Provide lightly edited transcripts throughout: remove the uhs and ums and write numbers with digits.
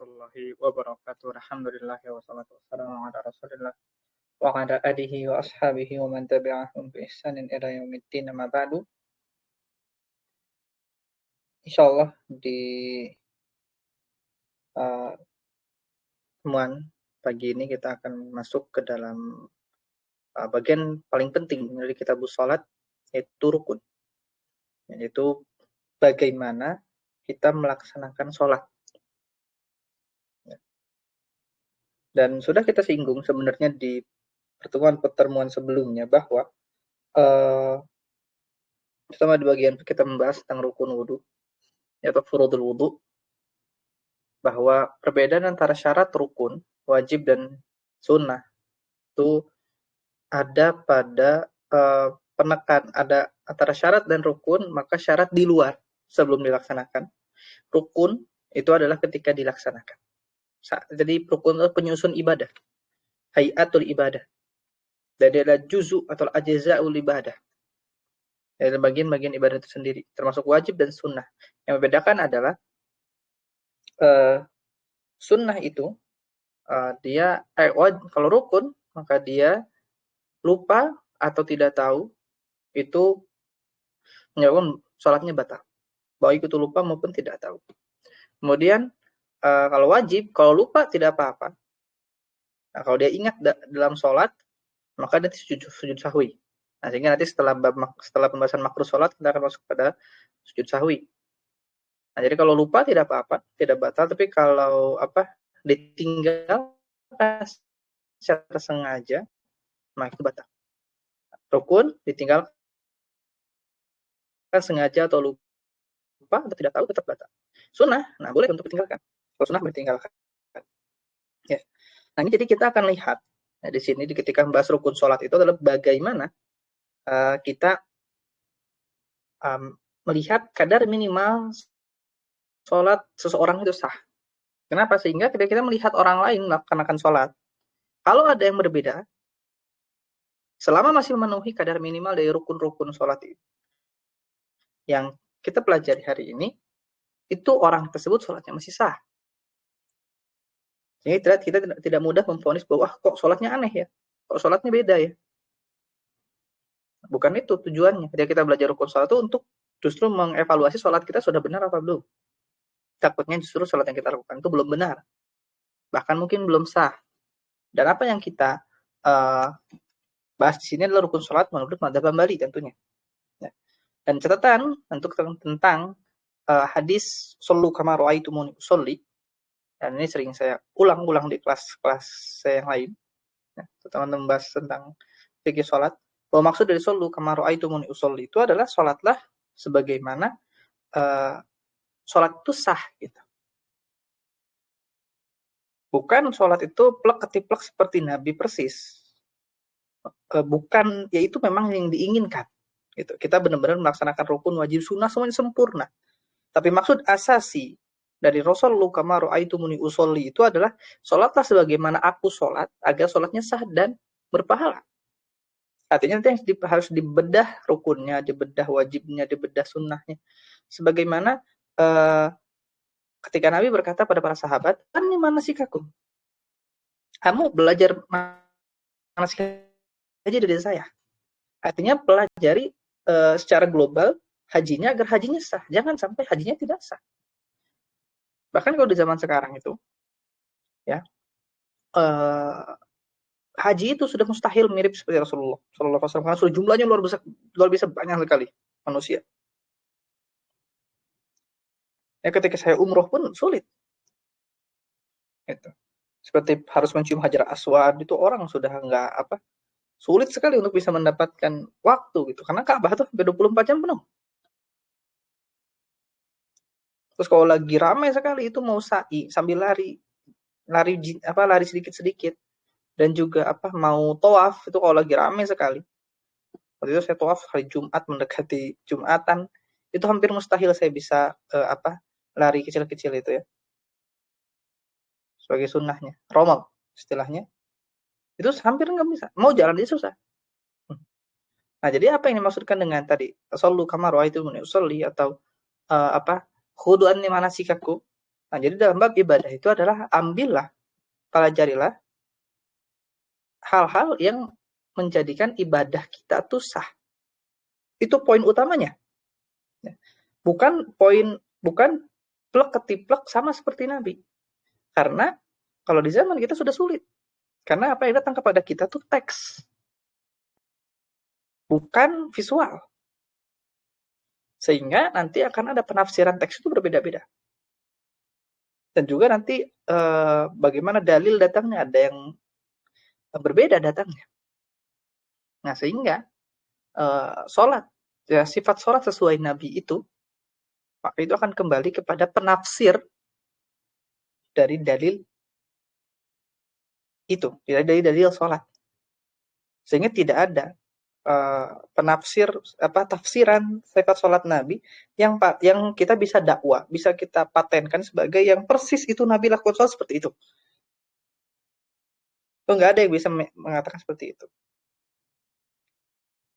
warahmatullahi wabarakatuh. Alhamdulillah wassalatu wassalamu ala Rasulillah wa ala alihi wa ashabihi wa man tabi'ahum bi ihsanin ila yaumiddin. Amma ba'du. Insyaallah di temuan pagi ini kita akan masuk ke dalam bagian paling penting dari kitabus salat, yaitu rukun. Yaitu bagaimana kita melaksanakan sholat. Dan sudah kita singgung sebenarnya di pertemuan sebelumnya bahwa pertama di bagian kita membahas tentang rukun wudhu atau furudul wudhu, bahwa perbedaan antara syarat rukun, wajib dan sunnah itu ada pada ada antara syarat dan rukun, maka syarat di luar sebelum dilaksanakan. Rukun itu adalah ketika dilaksanakan. Jadi rukun itu penyusun ibadah, hayatul ibadah. Dan adalah juzu atau ajza'ul ibadah. Dari bagian-bagian ibadah itu sendiri, termasuk wajib dan sunnah. Yang membedakan adalah sunnah itu dia kalau rukun maka dia lupa atau tidak tahu itu menyebabkan sholatnya batal, baik itu lupa maupun tidak tahu. Kemudian kalau wajib, kalau lupa tidak apa-apa. Nah, kalau dia ingat dalam sholat, maka nanti sujud sahwi. Nah, sehingga nanti setelah pembahasan makruh sholat, kita akan masuk pada sujud sahwi. Nah, jadi kalau lupa tidak apa-apa, tidak batal. Tapi kalau ditinggal secara sengaja, maka itu batal. Rukun ditinggalkan sengaja atau lupa atau tidak tahu tetap batal. Sunnah, nah boleh untuk ditinggalkan. Kalau sunnah boleh ditinggalkan. Ya. Nah, ini jadi kita akan lihat di sini ketika membahas rukun sholat itu adalah bagaimana kita melihat kadar minimal sholat seseorang itu sah. Kenapa? Sehingga ketika kita melihat orang lain melaksanakan sholat, kalau ada yang berbeda, selama masih memenuhi kadar minimal dari rukun-rukun sholat itu, yang kita pelajari hari ini, itu orang tersebut sholatnya masih sah. Jadi kita tidak mudah memvonis bahwa kok sholatnya aneh ya, kok sholatnya beda ya. Bukan itu tujuannya. Ketika kita belajar rukun sholat itu untuk justru mengevaluasi sholat kita sudah benar apa belum. Takutnya justru sholat yang kita lakukan itu belum benar, bahkan mungkin belum sah. Dan apa yang kita bahas di sini adalah rukun sholat menurut madzhab Hambali tentunya. Ya. Dan catatan untuk tentang hadis shollu kama ra'aitumuni usolli, dan ini sering saya ulang-ulang di kelas-kelas saya yang lain. Ya, teman-teman membahas tentang fikih sholat. Bahwa maksud dari shollu kama ra'aitumuni usolli itu adalah sholatlah sebagaimana sholat itu sah gitu. Bukan sholat itu plek-ketiplek seperti Nabi persis. Bukan, yaitu memang yang diinginkan. Gitu. Kita benar-benar melaksanakan rukun, wajib, sunnah semuanya sempurna. Tapi maksud asasi dari Rasulullah kama ra'aitumuni usolli itu adalah sholatlah sebagaimana aku sholat agar sholatnya sah dan berpahala. Artinya nanti harus dibedah rukunnya, dibedah wajibnya, dibedah sunnahnya. Sebagaimana ketika Nabi berkata pada para sahabat, "Anni manasikakum." Kamu belajar manasik aja dari saya. Artinya pelajari secara global hajinya agar hajinya sah. Jangan sampai hajinya tidak sah. Bahkan kalau di zaman sekarang itu, ya, haji itu sudah mustahil mirip seperti Rasulullah SAW, karena sudah jumlahnya luar biasa banyak sekali manusia. Ya, ketika saya umroh pun sulit. Gitu. Seperti harus mencium Hajar Aswad, itu orang sudah sulit sekali untuk bisa mendapatkan waktu gitu, karena Ka'bah itu sampai 24 jam penuh. Terus kalau lagi ramai sekali itu mau sa'i sambil lari sedikit-sedikit, dan juga mau tawaf itu kalau lagi ramai sekali. Waktu itu saya tawaf hari Jumat mendekati Jumatan, itu hampir mustahil saya bisa lari kecil-kecil itu ya. Sebagai sunnahnya, romal istilahnya. Itu hampir nggak bisa. Mau jalan dia susah. Nah, jadi apa yang dimaksudkan dengan tadi shollu kama ra'aitumuni usolli atau khudu anni manasikakum, Nah, jadi dalam bab ibadah itu adalah ambillah, pelajarilah hal-hal yang menjadikan ibadah kita tuh sah. Itu poin utamanya. Bukan plek ketiplek sama seperti Nabi. Karena kalau di zaman kita sudah sulit. Karena apa yang datang kepada kita tuh teks. Bukan visual. Sehingga nanti akan ada penafsiran teks itu berbeda-beda. Dan juga nanti bagaimana dalil datangnya, ada yang berbeda datangnya. Nah, sehingga sholat, ya, sifat sholat sesuai Nabi itu, maka itu akan kembali kepada penafsir dari dalil itu, dari dalil sholat. Sehingga tidak ada tafsiran sifat sholat Nabi yang kita bisa dakwah, bisa kita patenkan sebagai yang persis itu Nabi lakukan sholat seperti itu. Itu nggak ada yang bisa mengatakan seperti itu.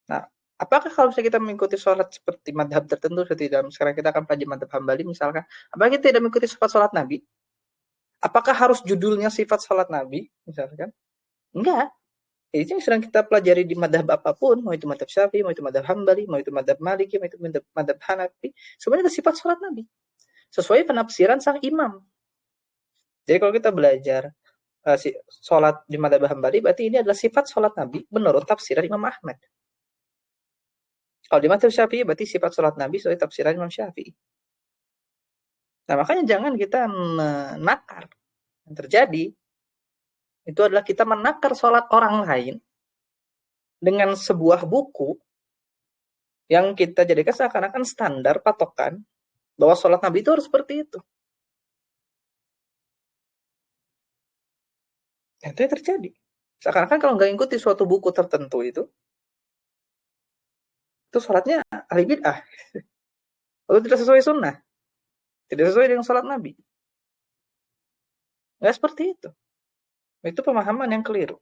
Nah, apakah kalau misalnya kita mengikuti sholat seperti madhab tertentu, seperti dalam sekarang kita akan pelajari madhab Hambali misalkan, apakah kita tidak mengikuti sifat sholat Nabi? Apakah harus judulnya sifat sholat Nabi misalkan? Enggak. Jadi yang sedang kita pelajari di madhab apapun, mau itu madhab Syafi'i, mau itu madhab Hambali, mau itu madhab Maliki, mau itu madhab Hanafi, sebenarnya itu sifat sholat Nabi. Sesuai penafsiran sang imam. Jadi kalau kita belajar sholat di madhab Hambali, berarti ini adalah sifat sholat Nabi menurut tafsiran Imam Ahmad. Kalau di madhab Syafi'i, berarti sifat sholat Nabi sesuai tafsiran Imam Syafi'i. Nah, makanya jangan kita menakar. Yang terjadi, itu adalah kita menakar sholat orang lain dengan sebuah buku yang kita jadikan seakan-akan standar patokan bahwa sholat Nabi itu harus seperti itu. Itu yang terjadi. Seakan-akan kalau nggak ikuti suatu buku tertentu itu sholatnya ahli bid'ah. Atau tidak sesuai sunnah. Tidak sesuai dengan sholat Nabi. Nggak seperti itu. Itu pemahaman yang keliru.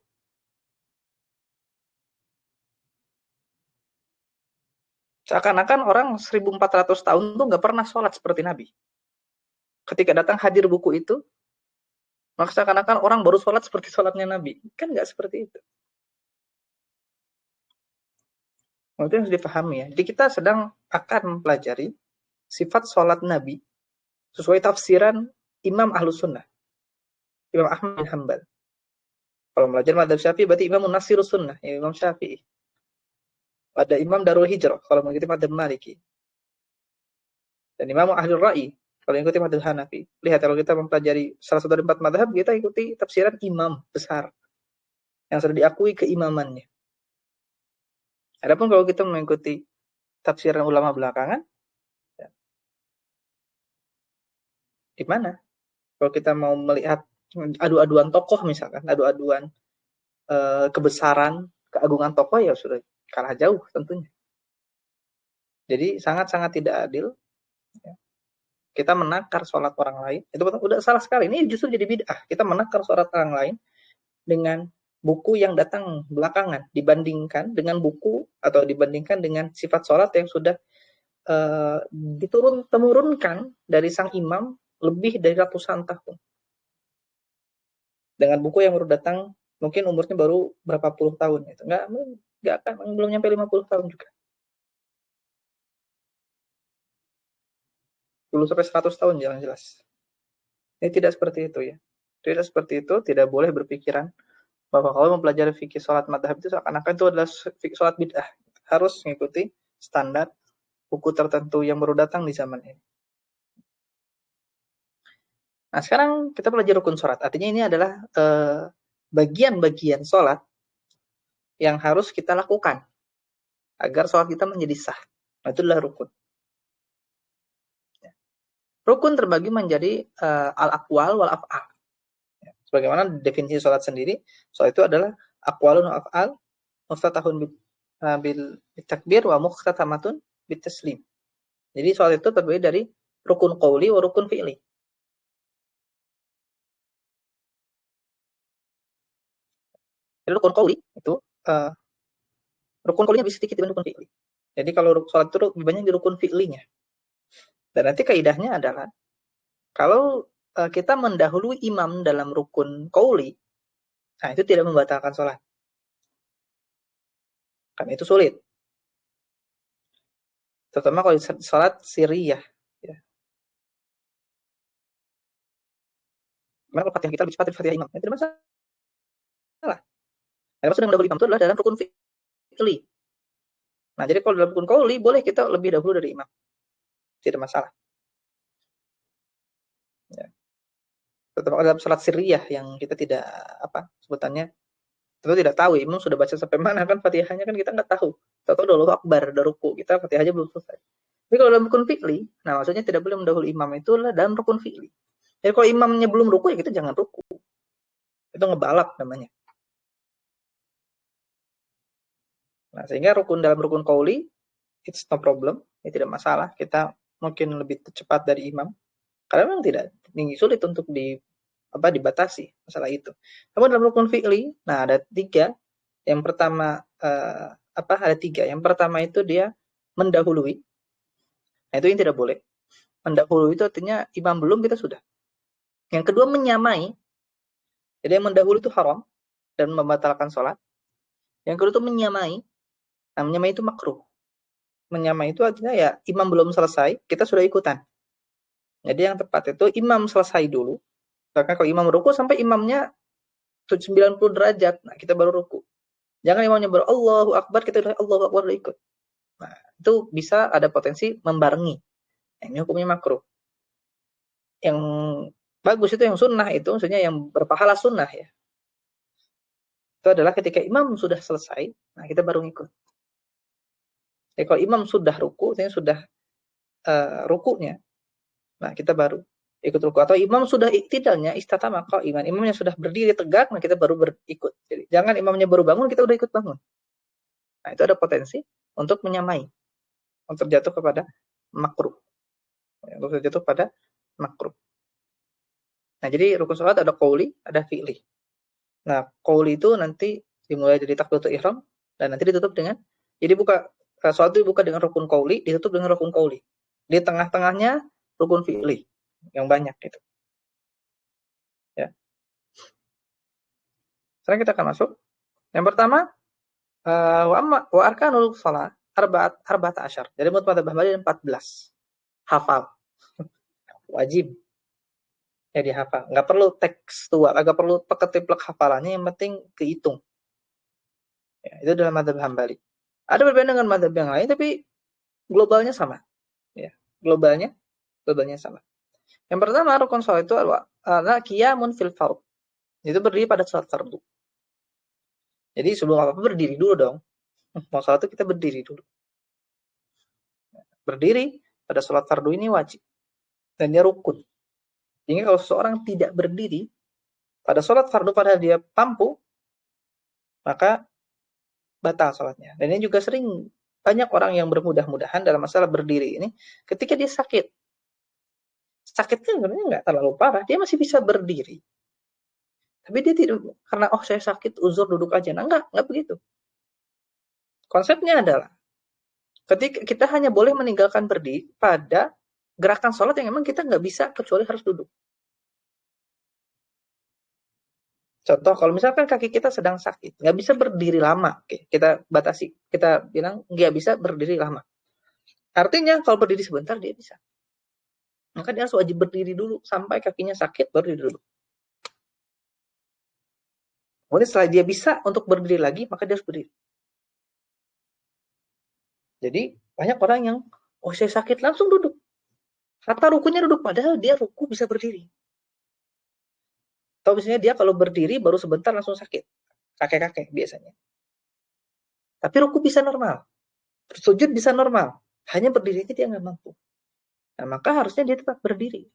Seakan-akan orang 1400 tahun itu nggak pernah sholat seperti Nabi. Ketika datang hadir buku itu, maka seakan-akan orang baru sholat seperti sholatnya Nabi. Kan nggak seperti itu. Nah, itu yang harus dipahami ya. Jadi kita sedang akan mempelajari sifat sholat Nabi sesuai tafsiran Imam Ahlus Sunnah. Imam Ahmad bin Hanbal. Kalau belajar madhab Syafi'i berarti Imam Nasirus Sunnah, ya Imam Syafi'i. Ada Imam Darul Hijrah kalau mengikuti madhab Maliki. Dan Imam Ahlul Ra'i kalau mengikuti madhab Hanafi. Lihat kalau kita mempelajari salah satu dari 4 madhab, kita ikuti tafsiran imam besar yang sudah diakui keimamannya. Adapun kalau kita mengikuti tafsiran ulama belakangan, ya, di mana? Kalau kita mau melihat adu-aduan tokoh misalkan, adu-aduan kebesaran, keagungan tokoh, ya sudah kalah jauh tentunya. Jadi sangat-sangat tidak adil ya, kita menakar sholat orang lain. Itu udah salah sekali. Ini justru jadi bid'ah. Kita menakar sholat orang lain dengan buku yang datang belakangan dibandingkan dengan buku atau dibandingkan dengan sifat sholat yang sudah temurunkan dari sang imam lebih dari ratusan tahun. Dengan buku yang baru datang, mungkin umurnya baru berapa puluh tahun. Itu nggak akan, belum nyampe 50 tahun juga. 10-100 tahun jangan jelas. Ini tidak seperti itu ya. Tidak seperti itu, tidak boleh berpikiran bahwa kalau mempelajari fikih sholat madhab itu seakan-akan itu adalah sholat bid'ah. Harus mengikuti standar buku tertentu yang baru datang di zaman ini. Nah, sekarang kita belajar rukun sholat. Artinya ini adalah bagian-bagian sholat yang harus kita lakukan agar sholat kita menjadi sah. Nah, itu adalah rukun. Rukun terbagi menjadi al-aqwal wal af'al. Sebagaimana definisi sholat sendiri, sholat itu adalah aqwalun wa af'al muftatahun bil takbir wa mukhtatamatun bit taslim. Jadi sholat itu terdiri dari rukun qauli wa rukun fi'li. Jadi rukun qauli itu rukun qaulinya lebih sedikit dibanding rukun fi'li. Jadi kalau sholat itu lebih banyak di rukun fi'linya. Dan nanti kaidahnya adalah kalau kita mendahului imam dalam rukun qauli, nah itu tidak membatalkan sholat. Kan itu sulit. Terutama kalau sholat sirriyah. Ya. Karena kalau Fatihah kita lebih cepat dari Fatihah imam, itu tidak masalah. Yang maksud mendahului imam itu adalah dalam rukun fi'li. Nah, jadi kalau dalam rukun qauli boleh kita lebih dahulu dari imam. Tidak masalah. Ya. Terutama dalam sholat sirriyah yang kita tidak sebutannya, tentu tidak tahu imam sudah baca sampai mana kan Fatihahnya kan kita nggak tahu. Tahu-tahu Allahu Akbar, udah ruku, kita Fatihahnya belum selesai. Tapi kalau dalam rukun fi'li, nah maksudnya tidak boleh mendahului imam itu adalah dalam rukun fi'li. Jadi kalau imamnya belum ruku ya kita jangan ruku. Itu ngebalap namanya. Nah, sehingga dalam rukun qauli it's no problem, ya tidak masalah. Kita mungkin lebih cepat dari imam. Karena memang tidak sulit untuk dibatasi masalah itu. Namun dalam rukun fi'li, nah ada 3. Yang pertama ada 3. Yang pertama itu dia mendahului. Nah, itu yang tidak boleh. Mendahului itu artinya imam belum kita sudah. Yang kedua menyamai. Jadi yang mendahului itu haram dan membatalkan sholat. Yang kedua itu menyamai. Nah, menyamai itu makruh. Menyamai itu artinya ya imam belum selesai, kita sudah ikutan. Jadi yang tepat itu imam selesai dulu. Bahkan kalau imam ruku sampai imamnya 90 derajat, nah kita baru ruku. Jangan imamnya baru Allahu Akbar, kita udah Allahu Akbar udah ikut. Nah, itu bisa ada potensi membarengi. Nah, ini hukumnya makruh. Yang bagus itu yang sunnah itu, maksudnya yang berpahala sunnah ya. Itu adalah ketika imam sudah selesai, nah kita baru ikut. Jadi kalau imam sudah ruku, sudah rukunya, nah kita baru ikut ruku. Atau imam sudah iktidalnya, istatama qa'iman, imamnya sudah berdiri tegak, nah kita baru berikut. Jadi jangan imamnya baru bangun, kita udah ikut bangun. Nah itu ada potensi untuk menyamai, untuk jatuh kepada makruh. Untuk jatuh pada makruh. Nah jadi rukun sholat ada qauli, ada fi'li. Nah qauli itu nanti dimulai dari takbiratul ihram, dan nanti ditutup dengan, jadi sholat itu buka dengan rukun qauli, ditutup dengan rukun qauli. Di tengah-tengahnya rukun fi'li yang banyak itu. Ya. Sekarang kita akan masuk. Yang pertama, wa arkanul shalah arba'at asyar. Jadi menurut madzhab Hambali 14. Hafal. Wajib. Jadi hafal. Enggak perlu tekstual, enggak perlu ketiplek hafalannya, yang penting kehitung. Ya, itu dalam madzhab Hambali. Ada berbeda dengan madzhab yang lain, tapi globalnya sama. Ya, globalnya sama. Yang pertama rukun salat itu adalah qiyamun fil fard. Itu berdiri pada salat fardu. Jadi sebelum apa-apa berdiri dulu dong. Mau salat itu kita berdiri dulu. Berdiri pada salat fardu ini wajib. Dan dia rukun. Jadi kalau seseorang tidak berdiri pada salat fardu padahal dia mampu, maka batal salatnya. Dan ini juga sering banyak orang yang bermudah-mudahan dalam masalah berdiri ini ketika dia sakit. Sakitnya sebenarnya nggak terlalu parah, dia masih bisa berdiri. Tapi dia tidak, karena saya sakit, uzur duduk aja. Nah, enggak begitu. Konsepnya adalah, ketika kita hanya boleh meninggalkan berdiri pada gerakan sholat yang memang kita nggak bisa kecuali harus duduk. Contoh, kalau misalkan kaki kita sedang sakit, nggak bisa berdiri lama, oke, kita batasi, kita bilang nggak bisa berdiri lama. Artinya kalau berdiri sebentar dia bisa. Maka dia harus wajib berdiri dulu sampai kakinya sakit baru dia duduk. Kemudian setelah dia bisa untuk berdiri lagi, maka dia harus berdiri. Jadi banyak orang yang, saya sakit langsung duduk. Kata rukunya duduk, padahal dia ruku bisa berdiri. Atau misalnya dia kalau berdiri baru sebentar langsung sakit. Kakek-kakek biasanya. Tapi ruku bisa normal. Sujud bisa normal. Hanya berdiri aja dia nggak mampu. Nah, maka harusnya dia tetap berdiri.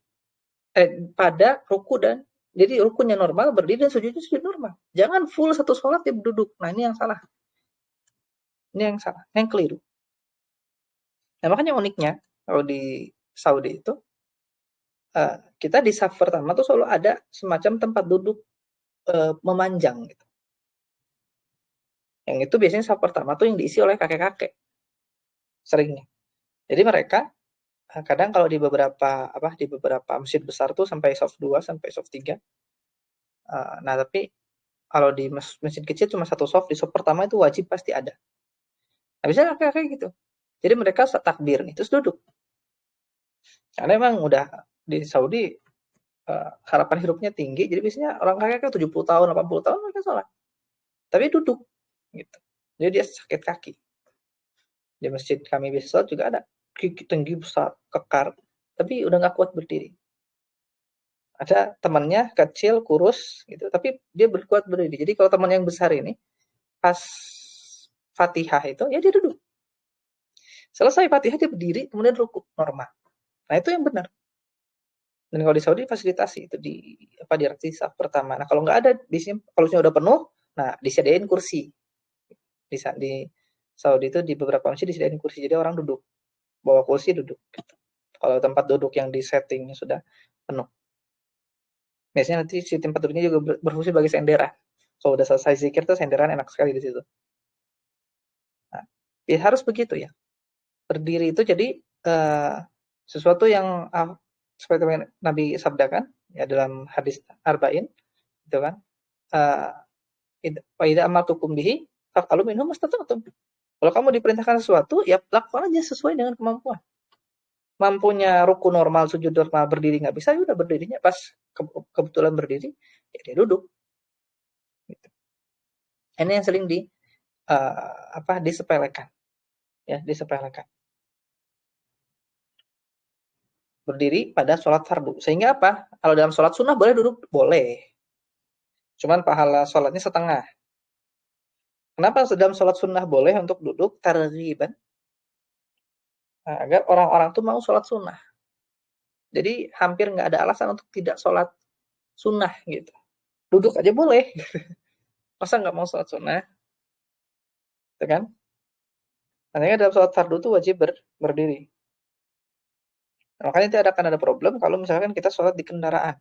Pada ruku dan, jadi rukunya normal, berdiri dan sujudnya sujud normal. Jangan full satu sholat dia duduk. Nah ini yang salah. Ini yang salah, yang keliru. Nah makanya uniknya, kalau di Saudi itu, kita di saf pertama tuh selalu ada semacam tempat duduk memanjang gitu. Yang itu biasanya saf pertama tuh yang diisi oleh kakek-kakek seringnya. Jadi mereka Kadang kalau di beberapa masjid besar tuh sampai shaf 2 sampai shaf 3. Nah, tapi kalau di masjid kecil cuma satu shaf, di shaf pertama itu wajib pasti ada. Nah, biasanya kayak gitu. Jadi mereka takbir nih, terus duduk. Karena emang udah di Saudi harapan hidupnya tinggi, jadi biasanya orang kakek 70 tahun, 80 tahun mereka sholat. Tapi duduk gitu. Jadi dia sakit kaki. Di masjid kami biasa sholat juga ada gigi tinggi besar, kekar, tapi udah nggak kuat berdiri. Ada temannya kecil, kurus gitu, tapi dia berkuat berdiri. Jadi kalau teman yang besar ini pas Fatihah itu ya dia duduk. Selesai Fatihah dia berdiri, kemudian rukuk normal. Nah, itu yang benar. Dan kalau di Saudi fasilitasi itu di reaksi saf pertama. Nah, kalau nggak ada di sini kalau udah penuh, nah disediain kursi. Di Saudi itu di beberapa masjid disediain kursi, jadi orang duduk. Bawa kursi duduk. Kalau tempat duduk yang di settingnya sudah penuh. Biasanya nanti si tempat duduknya juga berfungsi sebagai senderan. Kalau udah selesai zikir tuh senderan enak sekali di situ. Nah, ya harus begitu ya. Berdiri itu jadi sesuatu yang seperti Nabi sabdakan ya dalam hadis Arba'in itu kan, wa idza amartukum bihi fa'alu minhu mastata'tum. Kalau kamu diperintahkan sesuatu ya lakukan aja sesuai dengan kemampuan. Mampunya ruku normal, sujud normal, berdiri nggak bisa, ya udah berdirinya pas kebetulan berdiri ya dia duduk. Gitu. Ini yang sering disepelekan. Ya, disepelekan. Berdiri pada sholat fardu. Sehingga apa? Kalau dalam sholat sunnah boleh duduk? Boleh. Cuman pahala sholatnya setengah. Kenapa dalam sholat sunnah boleh untuk duduk? Targhiban. Nah, agar orang-orang tuh mau sholat sunnah. Jadi hampir nggak ada alasan untuk tidak sholat sunnah gitu. Duduk aja boleh. Masa nggak mau sholat sunnah? Gitu kan? Makanya dalam sholat fardu tuh wajib berdiri. Nah, makanya tidak akan ada problem kalau misalkan kita sholat di kendaraan.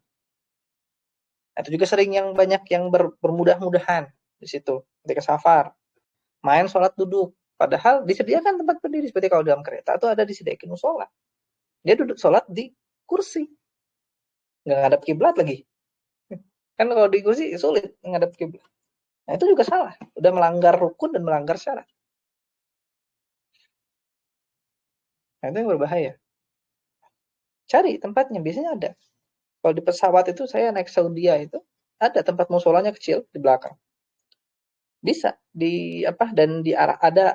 Nah, itu juga sering yang banyak yang bermudah-mudahan di situ ketika safar. Main sholat duduk. Padahal disediakan tempat berdiri. Seperti kalau dalam kereta itu ada disediakan musola. Dia duduk sholat di kursi. Nggak ngadap kiblat lagi. Kan kalau di kursi sulit ngadap kiblat. Nah, itu juga salah. Udah melanggar rukun dan melanggar syarat. Nah, itu yang berbahaya. Cari tempatnya. Biasanya ada. Kalau di pesawat itu saya naik Saudi itu ada tempat musolanya kecil di belakang. Bisa dan di arah ada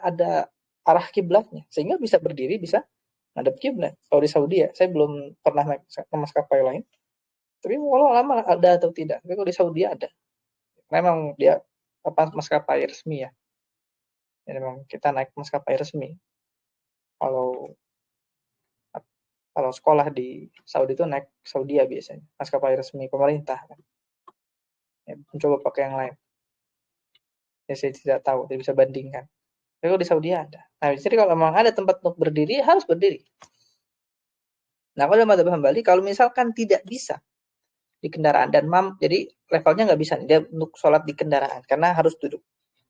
arah kiblatnya sehingga bisa berdiri, bisa ngadep kiblat. Kalau di Saudi ya, saya belum pernah naik maskapai lain. Tapi walau lama ada atau tidak. Tapi kalau di Saudi ada. Memang dia maskapai resmi ya. Jadi memang kita naik maskapai resmi. Kalau sekolah di Saudi itu naik Saudi ya biasanya, maskapai resmi pemerintah kan. Ya, mencoba pakai yang lain. Ya, saya tidak tahu, tidak bisa bandingkan. Tapi kalau di Saudi ada. Nah, jadi kalau memang ada tempat untuk berdiri, harus berdiri. Nah, kalau dalam madzhab Hambali, kalau misalkan tidak bisa di kendaraan dan jadi levelnya nggak bisa dia untuk sholat di kendaraan karena harus duduk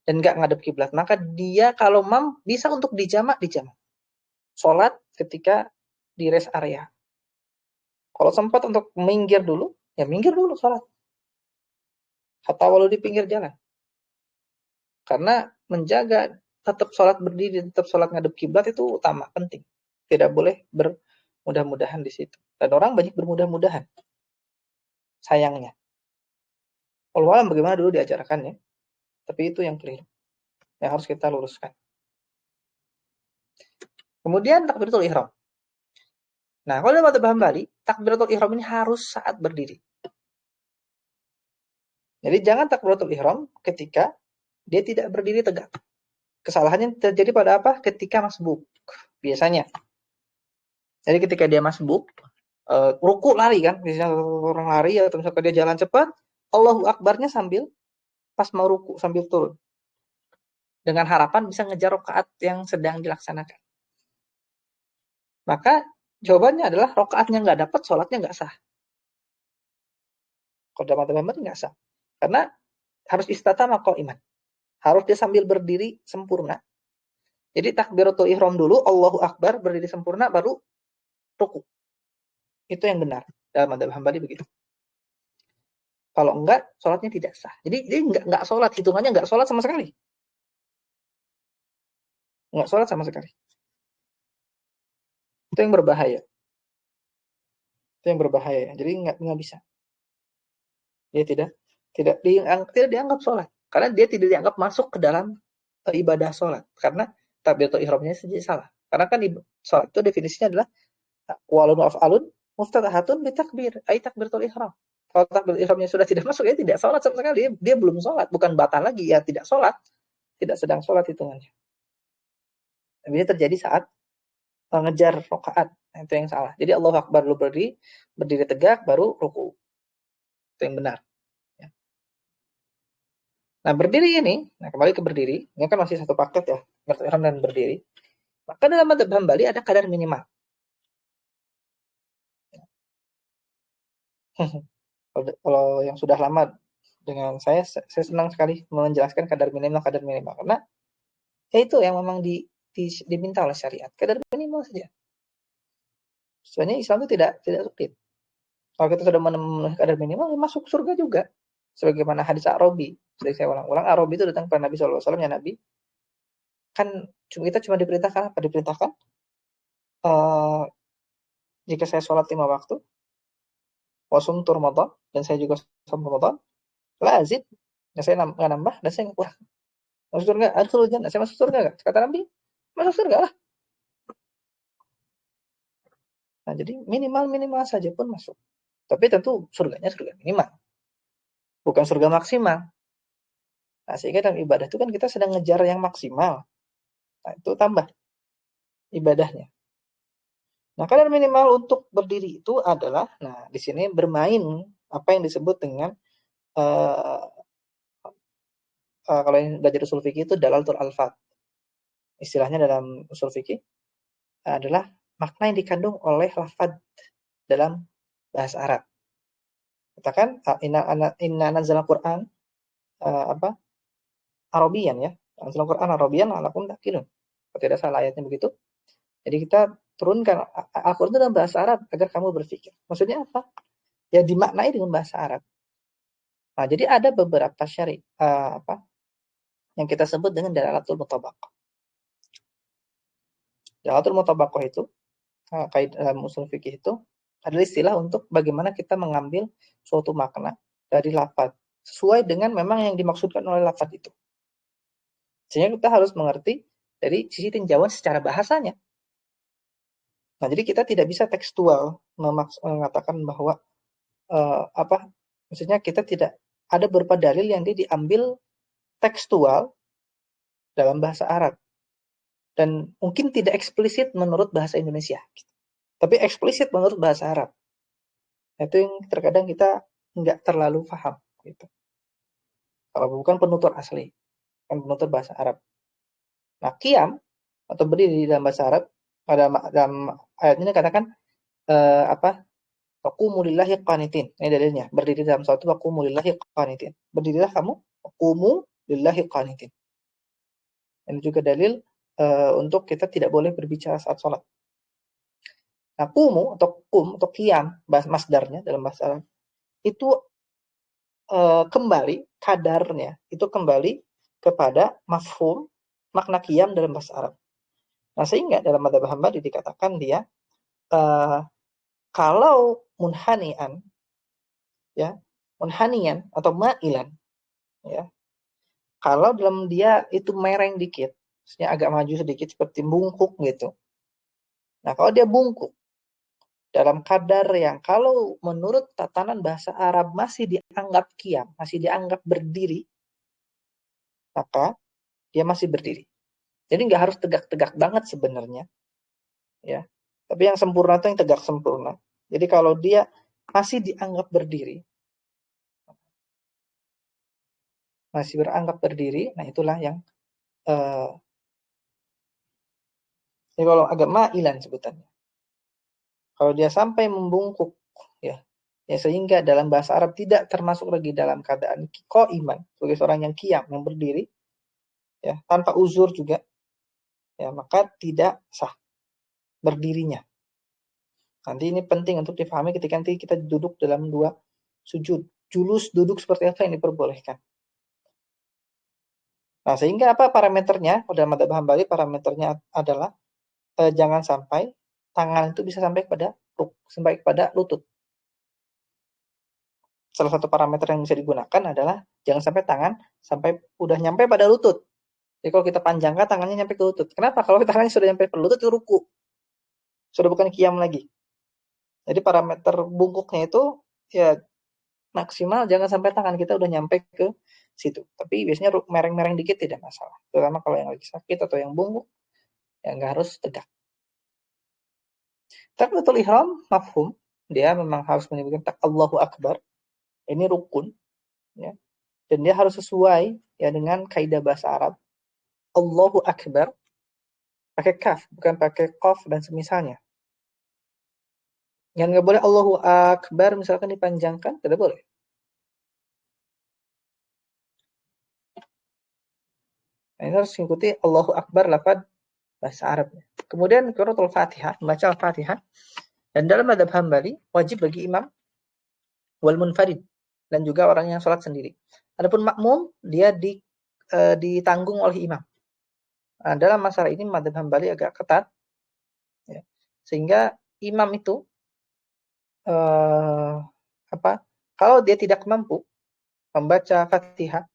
dan nggak ngadep kiblat, maka dia kalau bisa untuk dijamak sholat ketika di rest area. Kalau sempat untuk minggir dulu, ya minggir dulu sholat. Atau walau di pinggir jalan. Karena menjaga tetap sholat berdiri, tetap sholat ngadep kiblat itu utama, penting. Tidak boleh bermudah-mudahan di situ. Dan orang banyak bermudah-mudahan. Sayangnya. Walau bagaimana dulu diajarkannya, tapi itu yang keliru. Yang harus kita luruskan. Kemudian takbiratul ihram. Nah, kalau dalam madzhab Hambali, takbiratul ihram ini harus saat berdiri. Jadi jangan takbiratul ihram ketika dia tidak berdiri tegak. Kesalahannya terjadi pada apa? Ketika masbuk. Biasanya. Jadi ketika dia masbuk, ruku lari kan, misalnya orang lari atau misalnya dia jalan cepat, Allahu Akbarnya sambil pas mau ruku sambil turun. Dengan harapan bisa ngejar rakaat yang sedang dilaksanakan. Maka jawabannya adalah rakaatnya nggak dapat, sholatnya nggak sah. Kalau dalam madzhab nggak sah. Karena harus istatama iman. Harus dia sambil berdiri sempurna. Jadi takbiratul ihram dulu, Allahu Akbar, berdiri sempurna, baru ruku. Itu yang benar. Dalam madzhab Hambali begitu. Kalau enggak, sholatnya tidak sah. Jadi dia enggak sholat, hitungannya enggak sholat sama sekali. Enggak sholat sama sekali. Itu yang berbahaya. Itu yang berbahaya. Jadi enggak bisa. Dia tidak dianggap sholat. Karena dia tidak dianggap masuk ke dalam ibadah sholat. Karena takbiratul ihramnya saja salah. Karena kan sholat itu definisinya adalah walun af'alun muftatahatun bitakbir, ay takbiratul ihram. Kalau takbiratul ihramnya sudah tidak masuk, ya tidak sholat sama sekali. Dia belum sholat, bukan batal lagi, ya tidak sholat. Tidak sedang sholat hitungannya. Tapi ini terjadi saat mengejar rakaat. Nah, itu yang salah. Jadi Allahu Akbar dulu berdiri tegak, baru ruku. Itu yang benar. Ya. Nah, berdiri ini, kembali ke berdiri, ini kan masih satu paket ya, ihram dan berdiri. Maka dalam madzhab Hambali ada kadar minimal. Kalau yang sudah lama dengan saya senang sekali menjelaskan kadar minimal karena ya itu yang memang diminta oleh syariat, kadar minimal saja. Sebenarnya Islam itu tidak sulit. Kalau kita sudah memenuhi kadar minimal, masuk surga juga. Sebagaimana hadis Arabi, saya ulang-ulang, Arabi itu datang kepada Nabi SAW, ya Nabi, kan kita cuma diperintahkan apa? Diperintahkan jika saya sholat 5 waktu, wasum tur Ramadan, dan saya juga sholat Ramadan, lazid, dan saya nggak nambah, dan saya nggak kurang. Masuk surga, adkhulul jannah, saya masuk surga nggak? Kata Nabi, masuk surga lah. Nah, jadi minimal saja pun masuk. Tapi tentu surganya surga minimal, bukan surga maksimal. Nah, sehingga dalam ibadah itu kan kita sedang ngejar yang maksimal. Nah, itu tambah ibadahnya. Nah, kadar minimal untuk berdiri itu adalah, nah di sini bermain apa yang disebut dengan kalau yang belajar usul fikih itu dalalatul alfaz. Istilahnya dalam usul fikih adalah makna yang dikandung oleh lafaz dalam bahasa Arab. Katakan inna anzalna Qur'an Arabian ya. Anzalna Qur'an Arabian la'allakum ta'qilun. Kalau tidak salah ayatnya begitu. Jadi kita turunkan Al-Qur'an dalam bahasa Arab agar kamu berpikir. Maksudnya apa? Ya dimaknai dengan bahasa Arab. Nah, jadi ada beberapa yang kita sebut dengan dalalatul mutabaqah. Dalalatul mutabaqah itu kaidah dalam usul fikih itu adalah istilah untuk bagaimana kita mengambil suatu makna dari lafaz sesuai dengan memang yang dimaksudkan oleh lafaz itu. Sehingga kita harus mengerti dari sisi tinjauan secara bahasanya. Nah, jadi kita tidak bisa tekstual mengatakan bahwa maksudnya kita tidak ada beberapa dalil yang diambil tekstual dalam bahasa Arab dan mungkin tidak eksplisit menurut bahasa Indonesia, tapi eksplisit menurut bahasa Arab. Itu yang terkadang kita nggak terlalu paham gitu. Kalau bukan penutur asli, kan penutur bahasa Arab. Nah, qiyam atau berdiri dalam bahasa Arab dalam ayat ini katakan waqumu lillahi qanitin. Ini dalilnya. Berdiri dalam suatu waqumu lillahi qanitin. Berdirilah kamu waqumu lillahi qanitin. Ini juga dalil untuk kita tidak boleh berbicara saat sholat. Nah, qumu atau qum atau qiyam, masdarnya dalam bahasa Arab, itu kembali kadarnya, itu kembali kepada mafhum, makna qiyam dalam bahasa Arab. Nah, sehingga dalam madzhab Hambali dikatakan dia kalau munhanian, ya, munhanian atau ma'ilan, ya, kalau dalam dia itu mereng dikit, maksudnya agak maju sedikit seperti bungkuk gitu. Nah, kalau dia bungkuk dalam kadar yang kalau menurut tatanan bahasa Arab masih dianggap qiyam, masih dianggap berdiri, maka dia masih berdiri. Jadi nggak harus tegak-tegak banget sebenarnya, ya. Tapi yang sempurna itu yang tegak sempurna. Jadi kalau dia masih dianggap berdiri, nah itulah yang ya kalau agak ma'ilan sebutannya. Kalau dia sampai membungkuk, ya sehingga dalam bahasa Arab tidak termasuk lagi dalam keadaan qa'iman, sebagai seorang yang qiyam, yang berdiri, ya tanpa uzur juga, ya maka tidak sah berdirinya. Nanti ini penting untuk difahami ketika nanti kita duduk dalam dua sujud. Julus duduk seperti apa yang diperbolehkan. Nah, sehingga apa parameternya? Pada madzhab Hambali parameternya adalah jangan sampai tangan itu bisa sampai kepada lutut. Salah satu parameter yang bisa digunakan adalah jangan sampai tangan sampai udah nyampe pada lutut. Jadi kalau kita panjangkan tangannya nyampe ke lutut. Kenapa? Kalau tangannya sudah nyampe ke lutut itu ruku. Sudah bukan qiyam lagi. Jadi parameter bungkuknya itu ya maksimal jangan sampai tangan kita udah nyampe ke situ. Tapi biasanya mereng-mereng dikit tidak masalah. Terutama kalau yang lagi sakit atau yang bungkuk, ya nggak harus tegak. Takbiratul ihram mafhum, dia memang harus menyebutkan Allahu Akbar. Ini rukun, ya. Dan dia harus sesuai ya dengan kaidah bahasa Arab. Allahu Akbar pakai kaf, bukan pakai qaf dan semisalnya. Yang nggak boleh Allahu Akbar misalkan dipanjangkan, tidak boleh. Nah, ini harus mengikuti Allahu Akbar lafaz bahasa Arabnya. Kemudian qiraatul Fatihah, membaca Al-Fatihah. Dan dalam madzhab Hambali wajib bagi imam wal munfarid dan juga orang yang sholat sendiri. Adapun makmum dia ditanggung oleh imam. Nah, dalam masalah ini madzhab Hambali agak ketat, ya. Sehingga imam itu kalau dia tidak mampu membaca Fatihah,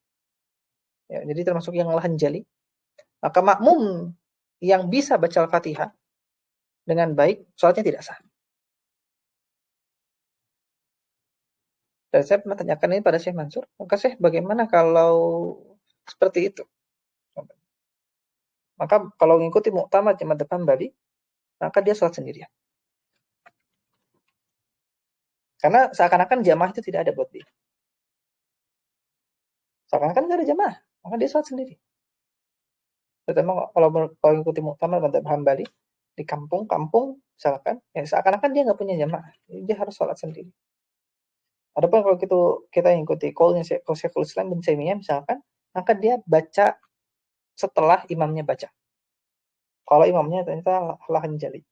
ya, jadi termasuk yang lahan jali, maka makmum yang bisa baca Al-Fatihah dengan baik, sholatnya tidak sah. Dan saya pernah tanyakan ini pada Syekh Mansur, maka Syekh bagaimana kalau seperti itu? Maka kalau mengikuti muktamad jamaah depan Bali, maka dia sholat sendirian. Karena seakan-akan jamaah itu tidak ada buat dia. Seakan-akan tidak ada jamaah, maka dia sholat sendiri. Terutama kalau mengikuti muktamad jamaah Bali, di kampung-kampung misalkan, ya seakan-akan dia nggak punya jamaah, dia harus sholat sendiri. Adapun kalau kita ikuti qaulnya Syekhul Islam bin Taimiyah misalkan, maka dia baca setelah imamnya baca. Kalau imamnya ternyata lahan jali.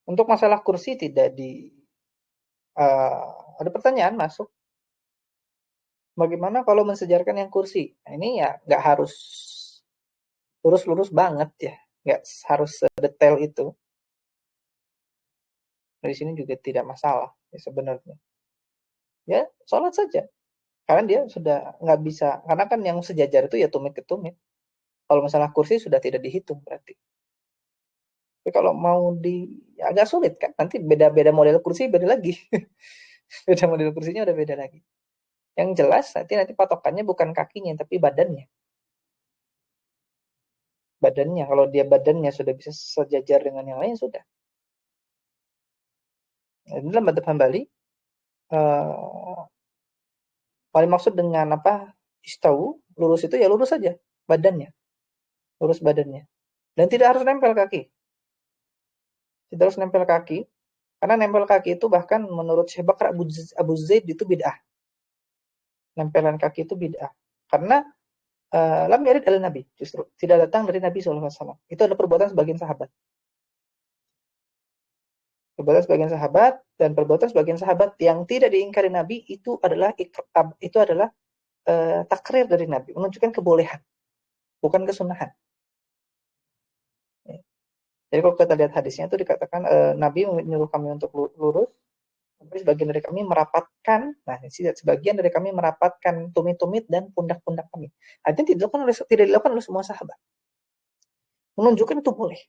Untuk masalah kursi tidak ada pertanyaan masuk. Bagaimana kalau mensejarkan yang kursi? Nah, ini ya nggak harus lurus-lurus banget ya, nggak harus sedetail itu. Di sini juga tidak masalah ya sebenarnya. Ya sholat saja, karena dia sudah nggak bisa, karena kan yang sejajar itu ya tumit ke tumit. Kalau masalah kursi sudah tidak dihitung berarti. Tapi kalau mau ya agak sulit kan, nanti beda-beda model kursi beda lagi. Beda model kursinya udah beda lagi. Yang jelas nanti patokannya bukan kakinya tapi badannya. Kalau dia badannya sudah bisa sejajar dengan yang lain sudah. Nah, dalam madzhab Hambali paling maksud dengan istawu, lurus itu ya lurus saja badannya. Lurus badannya. Dan tidak harus nempel kaki. Tidak harus nempel kaki. Karena nempel kaki itu bahkan menurut Syekh Bakar Abu Zaid itu bid'ah. Nempelan kaki itu bid'ah. Karena lam yarid ala Nabi, justru tidak datang dari Nabi SAW. Itu adalah perbuatan sebagian sahabat. Perbuatan sebagian sahabat dan perbuatan sebagian sahabat yang tidak diingkari Nabi itu adalah takrir dari Nabi, menunjukkan kebolehan, bukan kesunahan. Jadi kalau kita lihat hadisnya itu dikatakan Nabi menyuruh kami untuk lurus, tapi sebagian dari kami merapatkan, sebagian dari kami merapatkan tumit-tumit dan pundak-pundak kami. Artinya tidak dilakukan oleh semua sahabat. Menunjukkan itu boleh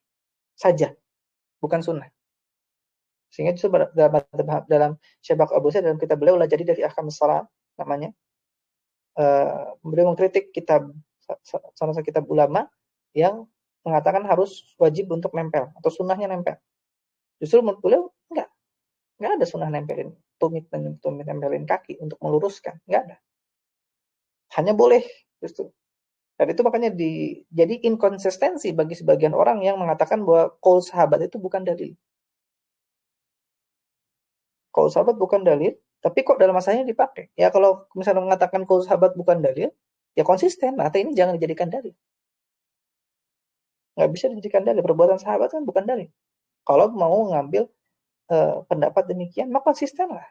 saja, bukan sunnah. Sehingga itu dalam Syekh Bakar Abu Zaid dalam kitab beliau lah jadi dari Ahkam Shalah namanya, beliau mengkritik salah satu kitab ulama yang mengatakan harus wajib untuk nempel atau sunnahnya nempel. Justru menurut beliau nggak ada sunnah nempelin tumit nempelin kaki untuk meluruskan, nggak ada. Hanya boleh justru Dan itu makanya jadi inkonsistensi bagi sebagian orang yang mengatakan bahwa qaul sahabat itu bukan dalil. Qaul sahabat bukan dalil, tapi kok dalam masalahnya dipakai. Ya kalau misalnya mengatakan qaul sahabat bukan dalil, ya konsisten. Nah, ini jangan dijadikan dalil. Nggak bisa dijadikan dalil. Perbuatan sahabat kan bukan dalil. Kalau mau ngambil pendapat demikian, maka konsistenlah.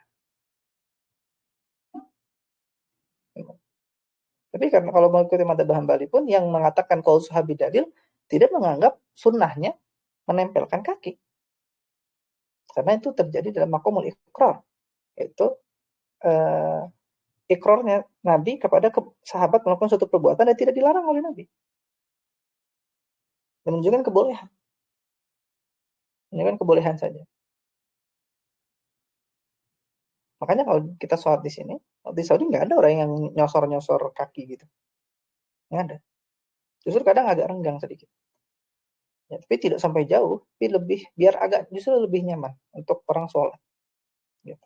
Tapi karena kalau mengikuti madzhab Hambali pun yang mengatakan qaul sahabi dalil tidak menganggap sunnahnya menempelkan kaki. Karena itu terjadi dalam maqamul iqrar, yaitu ikrarnya Nabi kepada sahabat melakukan suatu perbuatan dan tidak dilarang oleh Nabi. Menunjukkan kebolehan. Menunjukkan kebolehan saja. Makanya kalau kita sholat di sini, di Saudi nggak ada orang yang nyosor-nyosor kaki gitu. Nggak ada. Justru kadang agak renggang sedikit. Ya, tapi tidak sampai jauh, tapi lebih biar agak justru lebih nyaman untuk orang sholat. Gitu.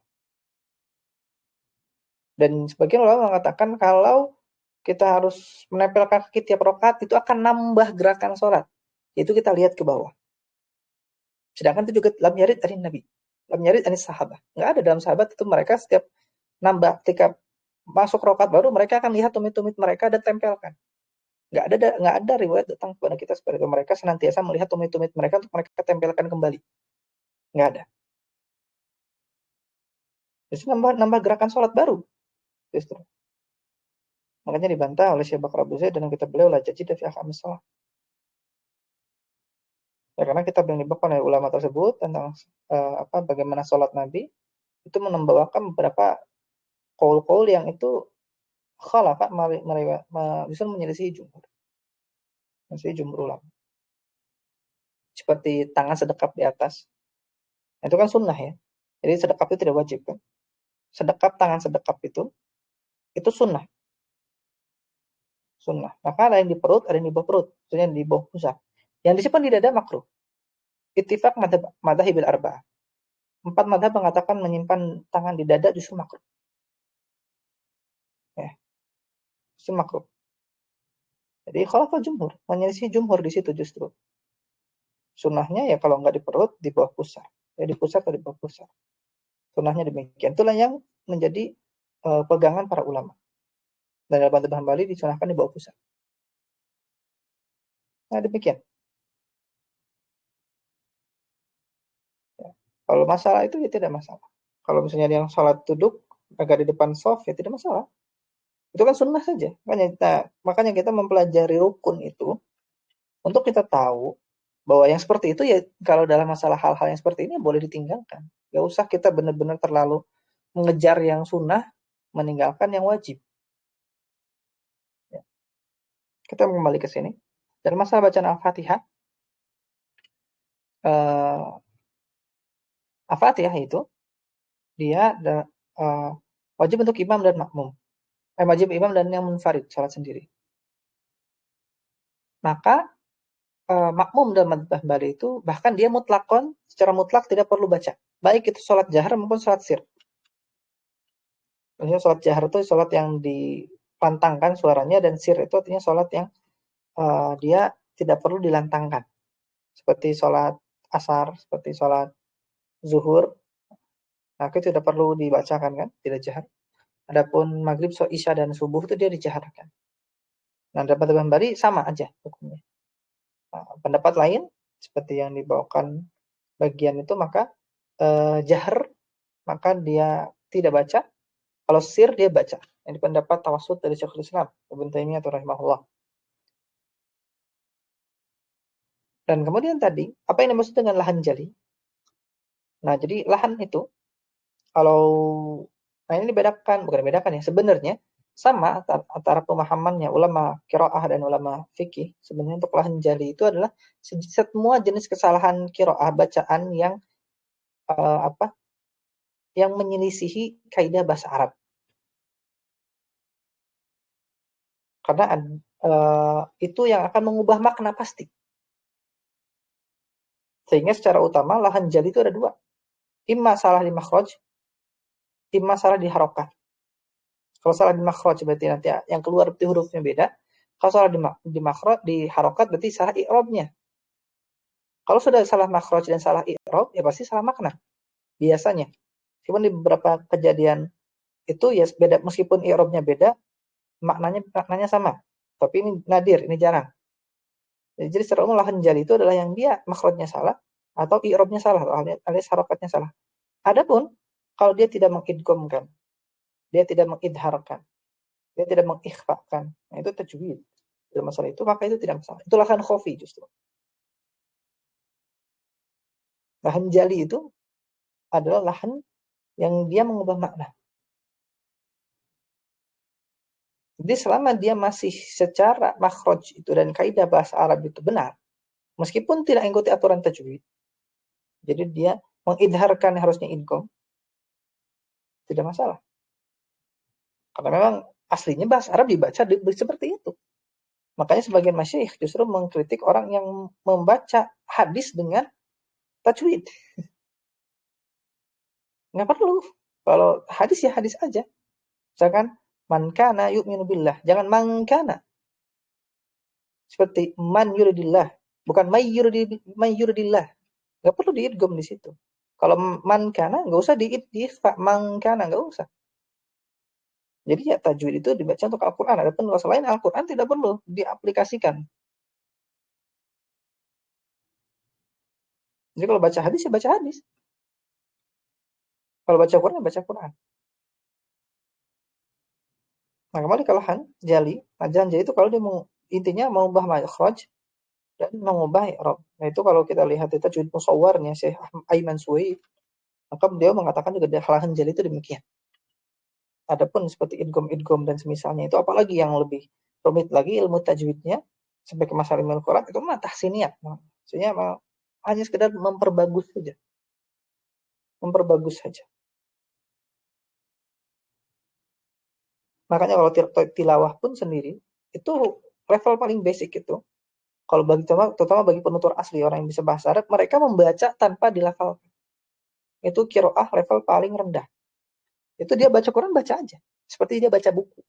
Dan sebagian ulama mengatakan kalau kita harus menempelkan kaki tiap rakaat itu akan nambah gerakan sholat. Itu kita lihat ke bawah. Sedangkan itu juga lam yarid dari Nabi. Lam yarid dari sahabat. Nggak ada dalam sahabat itu mereka setiap nambah ketika masuk rakaat baru mereka akan lihat tumit-tumit mereka dan tempelkan. Nggak ada riwayat datang kepada kita seperti itu. Mereka senantiasa melihat tumit-tumit mereka untuk mereka tempelkan kembali. Nggak ada. Justru nambah gerakan sholat baru. Justru. Makanya dibantah oleh Syekh Bakar Abu Zaid dan kita beliau la jadid fi ahkamis shalah. Ya, karena kitab yang dibawakan oleh ulama tersebut tentang bagaimana sholat Nabi itu membawakan beberapa qaul-qaul yang itu khalafa bisa menyelisihi jumhur. Menyelisihi jumhur ulama. Seperti tangan sedekap di atas. Itu kan sunnah ya. Jadi sedekap itu tidak wajib kan. Tangan sedekap itu sunnah. Sunnah. Maka ada yang di perut, ada yang di bawah perut. Maksudnya di bawah pusat. Yang disimpan di dada makruh. Ittifaq madhahibil arba'ah. 4 madhab mengatakan menyimpan tangan di dada justru makruh. Ya. Justru makruh. Jadi khalafah jumhur. Menyelisih jumhur di situ justru. Sunnahnya ya kalau nggak di perut, di bawah pusar. Ya di pusar atau di bawah pusar. Sunnahnya demikian. Itulah yang menjadi pegangan para ulama. Dan dalam madzhab Hambali disunahkan di bawah pusar. Nah demikian. Ya. Kalau masalah itu ya tidak masalah. Kalau misalnya yang sholat duduk agak di depan shaf ya tidak masalah. Itu kan sunnah saja. Makanya kita mempelajari rukun itu untuk kita tahu bahwa yang seperti itu ya kalau dalam masalah hal-hal yang seperti ini boleh ditinggalkan. Gak usah kita benar-benar terlalu mengejar yang sunnah, meninggalkan yang wajib. Ya. Kita kembali ke sini. Dan masalah bacaan Al-Fatihah, Al-Fatihah itu dia wajib untuk imam dan makmum. Wajib imam dan yang munfarid, sholat sendiri. Maka makmum dalam madzhab Hambali itu bahkan dia mutlakon, secara mutlak tidak perlu baca. Baik itu sholat jahar maupun sholat sir. Maksudnya sholat jahar itu sholat yang dipantangkan suaranya, dan sir itu artinya sholat yang dia tidak perlu dilantangkan. Seperti sholat asar, seperti sholat zuhur. Nah, itu tidak perlu dibacakan kan, tidak jahar. Adapun maghrib, isya dan subuh itu dia dijaharkan. Nah, dalam madzhab Hambali sama aja hukumnya. Nah, pendapat lain seperti yang dibawakan bagian itu maka jahar maka dia tidak baca. Kalau sir dia baca. Ini pendapat tawasud dari Syekhul Islam Ibnu Taimiyah rahimahullah. Dan kemudian tadi, apa yang dimaksud dengan lahan jali? Nah, jadi lahan itu kalau ini bukan dibedakan ya, sebenarnya sama antara pemahamannya ulama qiraah dan ulama fikih. Sebenarnya untuk lahan jali itu adalah semua jenis kesalahan qiraah bacaan yang yang menyelisihi kaidah bahasa Arab. Karena itu yang akan mengubah makna pasti. Sehingga secara utama lahan jali itu ada dua. Imma salah di makhraj, imma salah di harokat. Kalau salah di makhraj berarti nanti yang keluar berarti hurufnya beda. Kalau salah di makhraj, di harokat berarti salah i'rabnya. Kalau sudah salah makhraj dan salah i'rab, ya pasti salah makna. Biasanya. Meskipun di beberapa kejadian itu ya beda, meskipun i'rabnya beda, maknanya sama. Tapi ini nadir, ini jarang. Jadi secara umum lahan jali itu adalah yang dia makhrajnya salah atau i'rabnya salah alias harokatnya salah. Adapun kalau dia tidak mengidghamkan, dia tidak mengidharkan, dia tidak mengikhfakan, nah itu tajwid. Dalam masalah itu maka itu tidak masalah. Itu lahan khafi justru. Lahan jali itu adalah lahan yang dia mengubah makna. Jadi selama dia masih secara makhraj itu dan kaidah bahasa Arab itu benar, meskipun tidak mengikuti aturan tajwid, jadi dia mengidharkan harusnya idgham, tidak masalah. Karena memang aslinya bahasa Arab dibaca seperti itu. Makanya sebagian masyayikh justru mengkritik orang yang membaca hadis dengan tajwid. Nggak perlu. Kalau hadis ya hadis aja. Misalkan man kana yu'minu billah, jangan man kana. Seperti man yuridillah, bukan may yuridillah. Nggak perlu diidgham di situ. Kalau man kana nggak usah diikhfa, man kana nggak usah. Jadi ya tajwid itu dibaca untuk Al-Qur'an. Adapun selain Al-Qur'an tidak perlu diaplikasikan. Jadi kalau baca hadis ya baca hadis. Kalau baca Quran ya baca Quran. Nah, kembali ke lahan jali. Nah, jalan jali itu kalau dia mau intinya mengubah makhraj dan mengubah i'rab. Nah, itu kalau kita lihat itu tajwid musawwarnya Syekh Aiman Suhaib, maka beliau mengatakan juga lahan jali itu demikian. Adapun seperti idgham dan semisalnya itu apalagi yang lebih rumit lagi ilmu tajwidnya sampai ke masalah ilmu Quran itu mah tahsiniyat. Maksudnya hanya sekedar memperbagus saja. Memperbagus saja. Makanya kalau tilawah pun sendiri itu level paling basic itu. Kalau bagi terutama bagi penutur asli orang yang bisa bahasa Arab, mereka membaca tanpa dilafalkan. Itu qiraah level paling rendah. Itu dia baca Quran baca aja, seperti dia baca buku.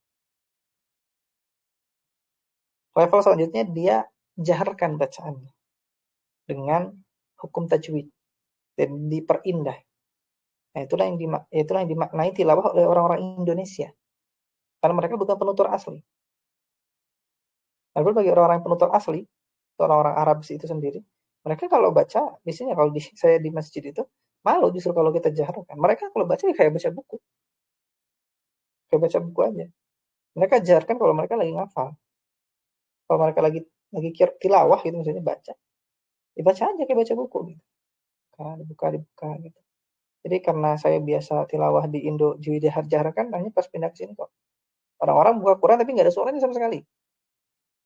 Level selanjutnya dia jaharkan bacaannya dengan hukum tajwid dan diperindah. Nah, itulah yang dimaknai tilawah oleh orang-orang Indonesia. Karena mereka bukan penutur asli. Lalu bagi orang-orang penutur asli, orang-orang Arab itu sendiri, mereka kalau baca, biasanya kalau saya di masjid itu, malu justru kalau kita jaharkan. Mereka kalau baca ya kayak baca buku. Kayak baca buku aja. Mereka jaharkan kalau mereka lagi ngafal. Kalau mereka lagi tilawah gitu misalnya baca. Dibaca aja kayak baca buku gitu. Dibuka gitu. Jadi karena saya biasa tilawah di Indo dijaharkan, hanya pas pindah ke sini kok. Orang-orang buka Quran tapi nggak ada suaranya sama sekali.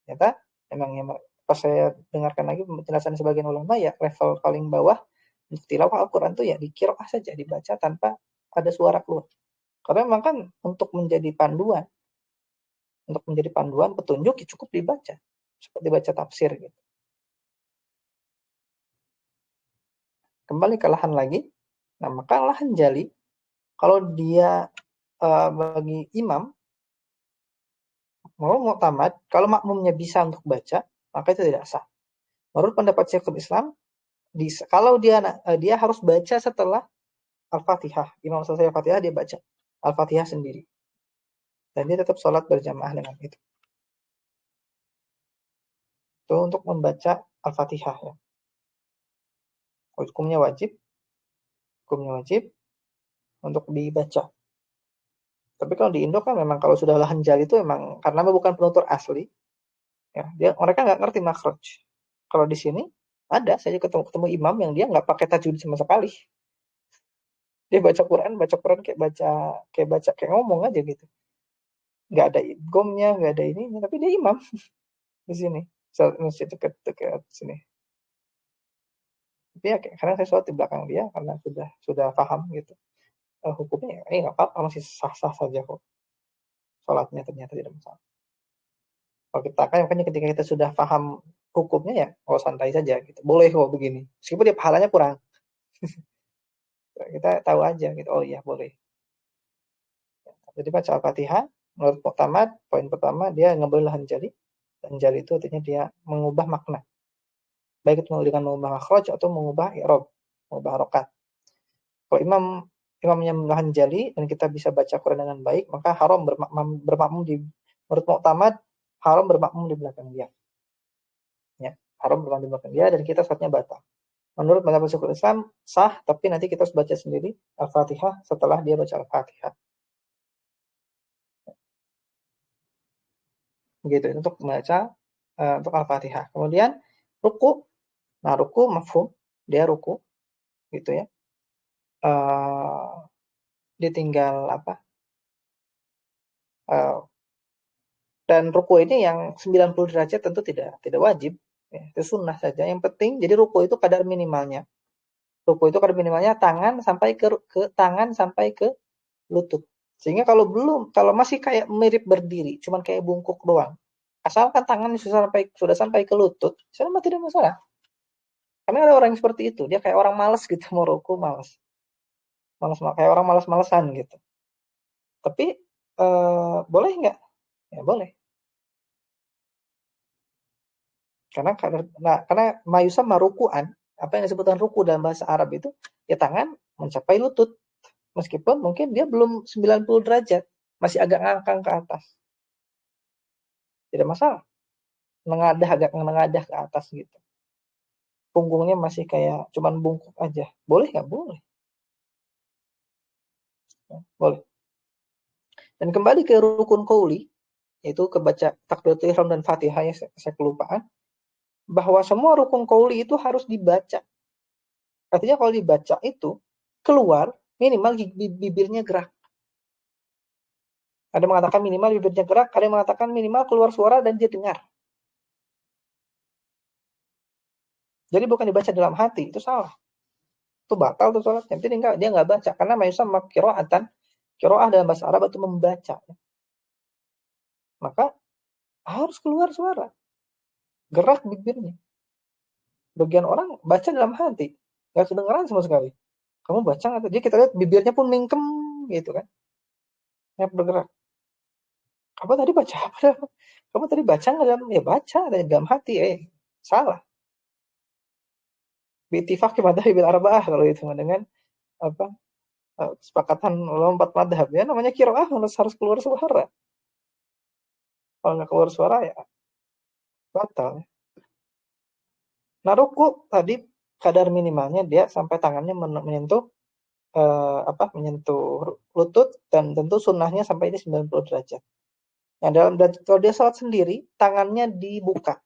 Ternyata emangnya pas saya dengarkan lagi penjelasan sebagian ulama ya level paling bawah untuk tilawah Al-Quran itu ya diqiraah saja, dibaca tanpa ada suara keluar. Karena memang kan untuk menjadi panduan petunjuk ya cukup dibaca seperti baca tafsir gitu. Kembali ke lahan lagi. Nah, maka lahan jali kalau dia bagi imam mau mu'tamad, kalau makmumnya bisa untuk baca, maka itu tidak sah. Menurut pendapat Syekhul Islam, kalau dia harus baca setelah Al-Fatihah. Imam selesai Al-Fatihah dia baca Al-Fatihah sendiri. Dan dia tetap sholat berjamaah dengan itu. Itu untuk membaca Al-Fatihah ya. Hukumnya wajib untuk dibaca. Tapi kalau di Indo kan memang kalau sudah lahan jali itu memang karena bukan penutur asli, ya mereka nggak ngerti makhraj. Kalau di sini ada saya ketemu imam yang dia nggak pakai tajwid sama sekali. Dia baca Quran kayak ngomong aja gitu. Nggak ada idghamnya, nggak ada ininya, tapi dia imam di sini. Masjid dekat sini. Tapi ya karena saya sholat di belakang dia karena sudah paham gitu. Hukumnya nggak apa-apa, masih sah-sah saja kok. Sholatnya ternyata tidak masalah. Kalau kita kan makanya ketika kita sudah paham hukumnya ya, santai saja gitu. Boleh kok begini. Meskipun dia pahalanya kurang. Kita tahu aja gitu. Oh iya, boleh. Jadi baca Al-Fatihah, menurut Muqtamad, poin pertama dia nggak boleh lahan jali. Anjali itu artinya dia mengubah makna. Baik itu dengan mengubah makhraj atau mengubah i'rab, mengubah harokat. Kalau imamnya hanjali dan kita bisa baca Quran dengan baik, maka haram bermakmum di menurut Mu'tamad, haram bermakmum di belakang dia. Ya, haram bermakmum di belakang dia dan kita salatnya batal. Menurut mazhab Syekhul Islam sah, tapi nanti kita harus baca sendiri Al-Fatihah setelah dia baca Al-Fatihah. Gitu untuk membaca untuk Al-Fatihah. Kemudian ruku. Nah, ruku mafhum, dia ruku gitu ya. Dia tinggal apa? Dan ruku ini yang 90 derajat tentu tidak wajib, ya, itu sunnah saja. Yang penting jadi ruku itu kadar minimalnya. Ruku itu kadar minimalnya tangan sampai ke tangan sampai ke lutut. Sehingga kalau masih kayak mirip berdiri, cuman kayak bungkuk doang. Asalkan tangan sudah sampai ke lutut, selama tidak masalah. Karena ada orang yang seperti itu, dia kayak orang malas gitu mau ruku, malas. Kayak orang malas-malesan gitu. Tapi boleh nggak? Ya boleh. Karena mayusama ruku'an, apa yang disebutkan ruku dalam bahasa Arab itu, ya tangan mencapai lutut. Meskipun mungkin dia belum 90 derajat, masih agak ngangkang ke atas. Tidak masalah. Agak mengadah ke atas gitu. Punggungnya masih kayak cuman bungkuk aja. Boleh nggak? Boleh. Boleh. Dan kembali ke rukun qauli, yaitu kebaca takbiratul ihram dan Fatihah yang saya kelupaan, bahwa semua rukun qauli itu harus dibaca. Artinya kalau dibaca itu keluar minimal bibirnya gerak. Ada mengatakan minimal bibirnya gerak, ada yang mengatakan minimal keluar suara dan dia dengar. Jadi bukan dibaca dalam hati, itu salah. Itu batal tuh sholatnya. Jadi dia nggak baca karena mayusama qiraatan. Qiraah dalam bahasa Arab itu membaca. Maka harus keluar suara. Gerak bibirnya. Bagian orang baca dalam hati, nggak kedengeran sama sekali. Kamu baca nggak? Jadi kita lihat bibirnya pun mingkem gitu kan, yang bergerak. Kamu tadi baca apa? Kamu tadi baca nggak dalam? Ya baca dalam hati. Salah. Bi'tifaqi madzhabil arba'ah kalau itu dengan apa? Kesepakatan ulama 4 madhab ya, namanya qiraah harus keluar suara. Kalau nggak keluar suara ya batal. Nah, ruku tadi kadar minimalnya dia sampai tangannya menyentuh menyentuh lutut, dan tentu sunnahnya sampai ini 90 derajat. Nah, kalau dia sholat sendiri, tangannya dibuka.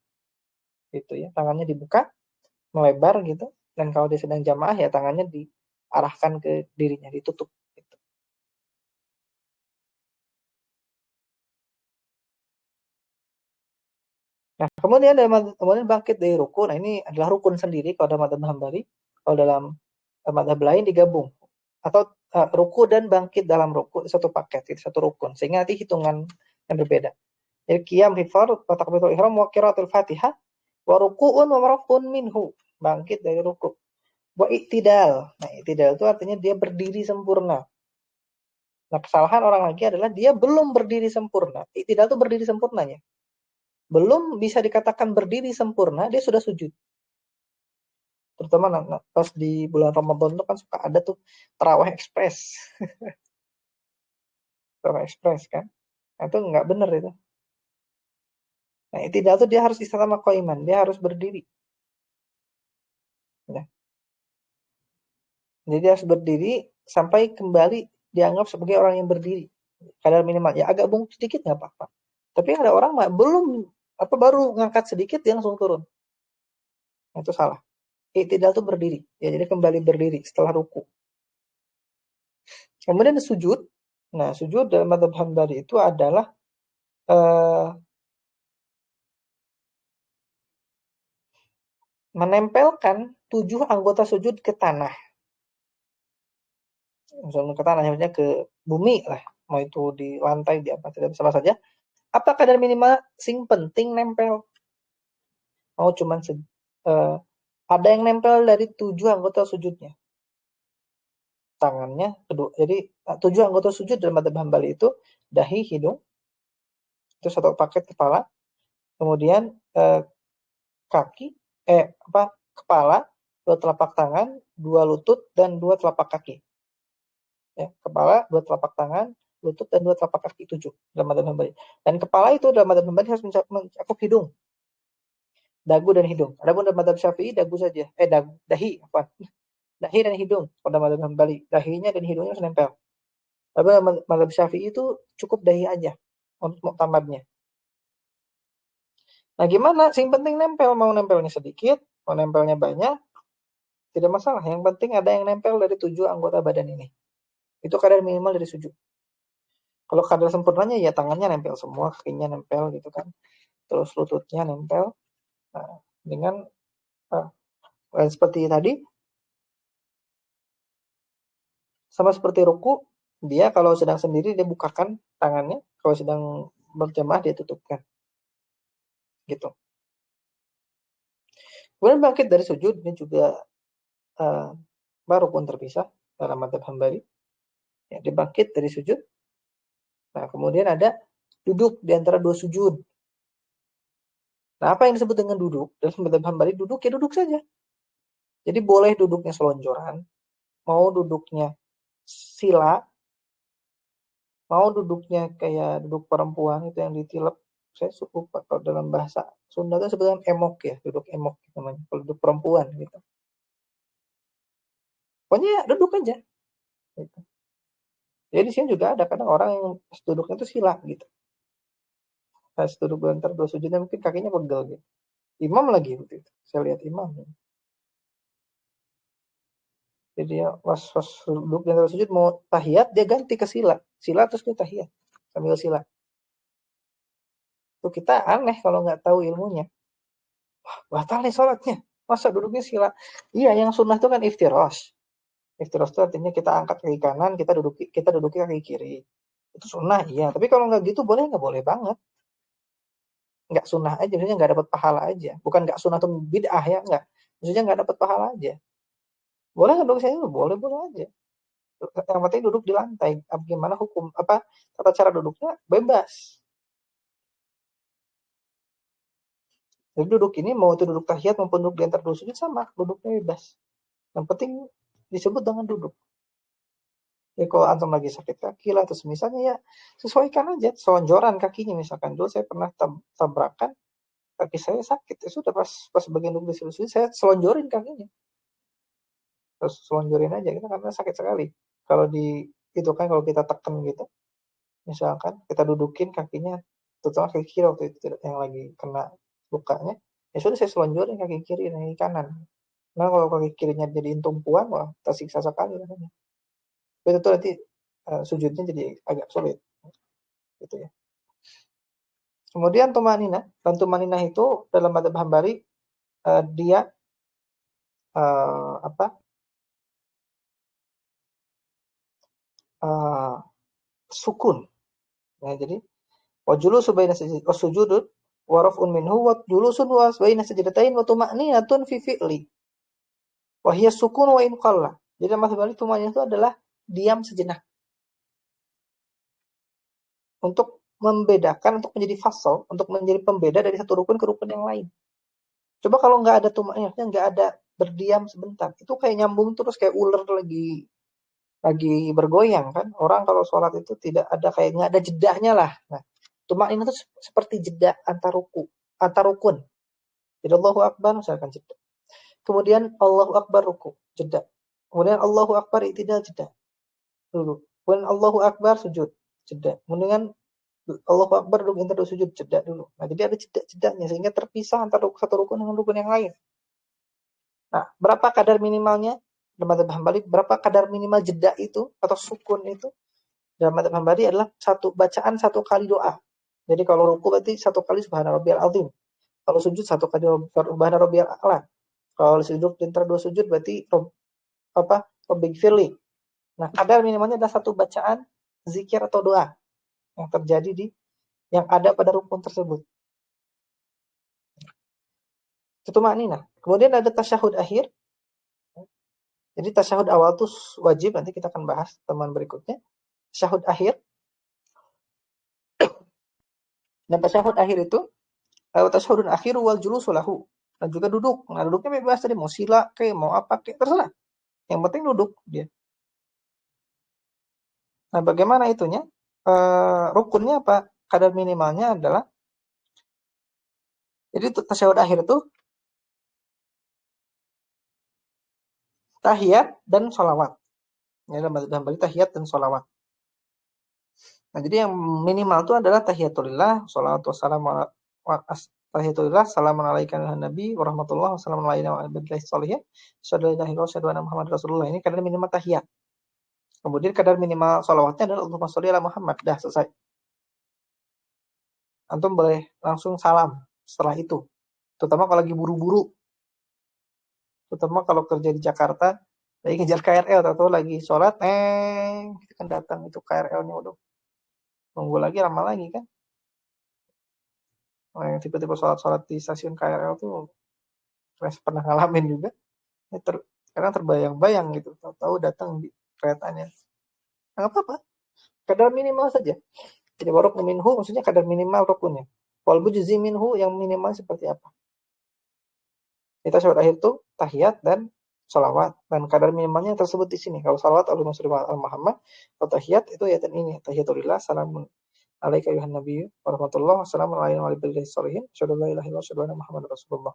Gitu ya, tangannya dibuka, melebar gitu. Dan kalau dia sedang jamaah ya tangannya diarahkan ke dirinya, ditutup gitu. Nah, kemudian bangkit dari ruku. Nah, ini adalah rukun sendiri kalau dalam madzhab Hambali. Kalau dalam madzhab lain digabung. Atau ruku dan bangkit dalam ruku satu paket, itu satu rukun. Sehingga nanti hitungan yang berbeda. Jadi qiyam fi fardh wa takbiratul ihram wa qiraatul Fatihah wa ruku'un wa raf'un minhu. Bangkit dari ruku. Wa i'tidal. Nah, i'tidal itu artinya dia berdiri sempurna. Nah, kesalahan orang lagi adalah dia belum berdiri sempurna. I'tidal itu berdiri sempurnanya. Belum bisa dikatakan berdiri sempurna, dia sudah sujud. Terutama pas di bulan Ramadan itu kan suka ada tuh tarawih ekspres. Tarawih ekspres kan. Nah, itu nggak benar itu. Nah, i'tidal itu dia harus istiqamah qaiman, dia harus berdiri. Ya. Jadi dia harus berdiri sampai kembali dianggap sebagai orang yang berdiri. Kadar minimal ya agak bungkuk sedikit nggak apa-apa. Tapi ada orang belum baru ngangkat sedikit dia langsung turun. Nah, itu salah. I'tidal itu berdiri. Ya, jadi kembali berdiri setelah ruku. Kemudian sujud. Nah, sujud dalam madzhab Hambali itu adalah menempelkan 7 anggota sujud ke tanah. Misalnya ke tanah, maksudnya ke bumi lah. Mau itu di lantai, di apa, tidak sama saja. Apa kadar minimal sing penting nempel? Mau cuman ada yang nempel dari 7 anggota sujudnya. Tangannya kedua. Jadi 7 anggota sujud dalam madzhab Hambali itu dahi, hidung, itu satu paket kepala. Kemudian kaki, kepala, 2 telapak tangan, 2 lutut, dan 2 telapak kaki. Ya, kepala, 2 telapak tangan, lutut, dan 2 telapak kaki, 7 dalam madzhab Hambali. Dan kepala itu dalam madzhab Hambali harus mencakup hidung, dagu, dan hidung. Adapun dalam madzhab Syafi'i dagu saja. Dahi, apa? Dahi dan hidung pada madzhab Hambali. Dahinya dan hidungnya harus nempel. Tapi dalam madzhab Syafi'i itu cukup dahi aja untuk muktamadnya. Nah, gimana? Yang penting nempel, mau nempelnya sedikit, mau nempelnya banyak, tidak masalah. Yang penting ada yang nempel dari 7 anggota badan ini. Itu kadar minimal dari sujud. Kalau kadar sempurnanya ya tangannya nempel semua, kakinya nempel gitu kan. Terus lututnya nempel. Nah, dengan seperti tadi, sama seperti ruku, dia kalau sedang sendiri dia bukakan tangannya, kalau sedang berjamaah dia tutupkan. Gitu. Kemudian bangkit dari sujud, ini juga rukun terpisah dalam madzhab Hambali. Ya, dia bangkit dari sujud. Nah, kemudian ada duduk di antara 2 sujud. Nah, apa yang disebut dengan duduk? Dalam madzhab Hambali, duduk ya duduk saja. Jadi boleh duduknya selonjoran, mau duduknya sila, mau duduknya kayak duduk perempuan itu yang ditilep. Saya lupa kalau dalam bahasa Sunda itu sebetulnya emok ya, duduk emok namanya. Kalau duduk perempuan gitu. Pokoknya ya, duduk aja. Gitu. Jadi di sini juga ada kadang orang yang duduknya itu sila gitu. Pas duduk antara 2 sujudnya mungkin kakinya pegel gitu. Imam lagi waktu itu. Saya lihat imam. Jadi ya pas duduk di antara sujud mau tahiyat dia ganti ke sila. Sila terus dia tahiyat sambil sila. Itu kita aneh kalau nggak tahu ilmunya. Batal nih sholatnya. Masa duduknya sila? Iya, yang sunnah itu kan iftirosh. Iftirosh itu artinya kita angkat kaki kanan, kita duduki kaki kiri. Itu sunnah, iya. Tapi kalau nggak gitu boleh nggak? Boleh banget. Nggak sunnah aja, maksudnya nggak dapat pahala aja. Bukan nggak sunnah itu bid'ah ya, nggak. Maksudnya nggak dapat pahala aja. Boleh nggak duduk saya? Boleh, boleh aja. Yang penting duduk di lantai. Gimana hukum, tata cara duduknya bebas. Jadi duduk ini mau itu duduk tahiyat maupun duduk di antara 2 sujud sama, duduknya bebas. Yang penting disebut dengan duduk. Ya kalau antum lagi sakit kaki lah, terus misalnya ya sesuaikan aja, selonjoran kakinya misalkan. Dulu saya pernah tabrakan, kaki saya sakit. Ya sudah pas bagian duduk di sini saya selonjorin kakinya. Terus selonjorin aja gitu karena sakit sekali. Kalau itu kan kalau kita tekan gitu, misalkan kita dudukin kakinya, terutama kaki kiri waktu itu yang lagi kena lukanya, ya sudah saya selonjorin kaki kiri dan kaki kanan. Nah kalau kaki kirinya jadiin tumpuan, wah tersiksa sekali rasanya. Itu tuh nanti sujudnya jadi agak sulit, gitu ya. Kemudian tumanina, dan tumanina itu dalam madzhab Hambali dia apa? Sukun. Ya, jadi wajulusu baina sujudun wa raf'un minhu wa julusun wa baina sajdatain wa tuma'ninatun fi fi'li. Wa hiya sukun wa in qalla. Jadi madzhab Hambali tumanina itu adalah diam sejenak. Untuk membedakan, untuk menjadi fasal, untuk menjadi pembeda dari satu rukun ke rukun yang lain. Coba kalau nggak ada tumanina, nggak ada berdiam sebentar, itu kayak nyambung terus kayak ular lagi bergoyang kan. Orang kalau sholat itu tidak ada kayak nggak ada jedahnya lah. Nah, tumanina itu seperti jeda antar rukun. Jadi Allahu Akbar misalkan jeda. Kemudian Allahu Akbar ruku, jeda. Kemudian Allahu Akbar i'tidal, jeda dulu. Kemudian Allahu Akbar sujud, jeda. Kemudian Allahu Akbar duduk antara sujud, jeda dulu. Nah, jadi ada jeda-jedanya sehingga terpisah antara satu rukun dengan rukun yang lain. Nah, berapa kadar minimalnya? Dalam madzhab Hambali, berapa kadar minimal jeda itu atau sukun itu? Dalam madzhab Hambali adalah bacaan satu kali doa. Jadi kalau ruku berarti satu kali subhana rabbiyal azim. Kalau sujud satu kali subhana rabbiyal a'la. Kalau sujud antara 2 sujud berarti Rabbighfirli. Nah, kadar minimalnya adalah satu bacaan zikir atau doa yang terjadi yang ada pada rukun tersebut. Itu maknina. Kemudian ada tasyahud akhir. Jadi tasyahud awal itu wajib, nanti kita akan bahas teman berikutnya. Tasyahud akhir. Dan tasyahud akhir itu tasyahudun akhiru wal julusu lahu. Dan juga duduk. Nah, duduknya bebas tadi, mau sila kayak mau apa kayak terserah. Yang penting duduk dia. Nah, bagaimana itunya? Rukunnya apa? Kadar minimalnya adalah jadi tasyahud akhir itu tahiyat dan sholawat. Ya, dalam bagi tahiyat dan sholawat. Nah, jadi yang minimal itu adalah tahiyatulillah, sholawat wassalamu tahiyatulillah, salamun alaika ya nabi warahmatullahi wassalamu alaihi wa alihi sholihin. Asyhadu an la ilaha illallah wa asyhadu anna muhammadar rasulullah. Ini kadar minimal tahiyat. Kemudian kadar minimal sholawatnya adalah Allahumma sholli ala Muhammad. Dah selesai. Antum boleh langsung salam setelah itu. Terutama kalau lagi buru-buru. Terutama kalau kerja di Jakarta, lagi ngejar KRL atau lagi sholat, kita kan datang itu KRL-nya udah nunggu lagi lama lagi kan. Nah, yang tiba-tiba sholat-sholat di stasiun KRL tuh saya pernah ngalamin juga. Ya, kadang terbayang-bayang gitu, tahu-tahu datang di keretanya. Nggak apa-apa, kadar minimal saja. Jadi waruk minhu maksudnya kadar minimal rukunnya. Wal bujzi minhu yang minimal seperti apa? Kita syahud akhir itu tahiyat dan sholawat, dan kadar minimalnya tersebut di sini. Kalau sholawat Allahumma sholli ala Muhammad, kalau tahiyat itu ayat ini, tahiyatulillah, salamun alaika ayuhan nabiyyu warahmatullahi wassalamu alaihi wa alihi sholihin, asyhadu an la ilaha illallah, asyhadu anna Muhammadar rasulullah.